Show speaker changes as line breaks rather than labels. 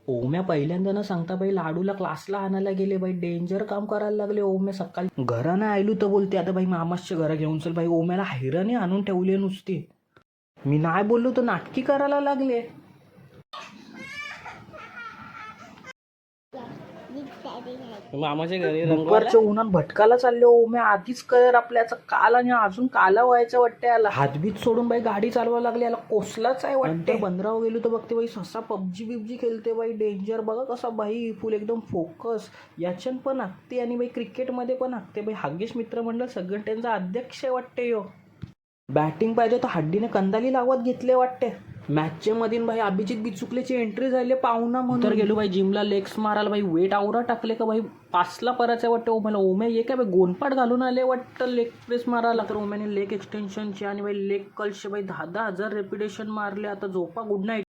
ओम्या पहिल्यांदा न सांगता बाई लाडूला क्लासला आणायला गेले बाई. डेंजर काम करायला लागले ओम्या. सकाळी घरानं आयलू तर बोलते आता बाई मामाच्या घरा घेऊन चल बाई. ओम्याला हैराणी आणून ठेवली नुसती. मी नाही बोललो तर नाटकी करायला लागले.
मामाच्या घरी
दुपारच्या उन्हात भटकाला चालले ओम्या. आधीच कलर आपल्याचा काल आणि अजून काला व्हायचं वाटतं याला. हातबीत सोडून बाई गाडी चालवायला लागली. याला कोसलाच आहे वाटतं. बंदराव गेलो तर बघते बाई ससा पबजी बिबजी खेळते बाई. डेंजर बघा कसा बाई फुल एकदम फोकस. याच्यान पण आखते आणि बाई क्रिकेटमध्ये पण आखते बाई. हागेश मित्रमंडळ सगळं त्यांचा अध्यक्ष आहे वाटते यो. बॅटिंग पाहिजे तर हड्डीने कंदाली लावत घेतले वाटते. मॅचच्या मधीन भाई अभिजित बिचुकलेची एंट्री झाली पाहुणा म्हणून. तर गेलो बाई जिमला लेग्स मारायला बाई. वेट आवरा टाकले का बाई. पाचला परायचं वाटतं ओम्याला. ओम्या ये काय बाई गोनपाट घालून आले वाटतं लेग प्रेस मारायला. तर ओम्याने लेग एक्सटेन्शनचे आणि बाई लेग कल्सचे बाई 10,000 रेपिटेशन मारले. आता झोपा गुड नाईट.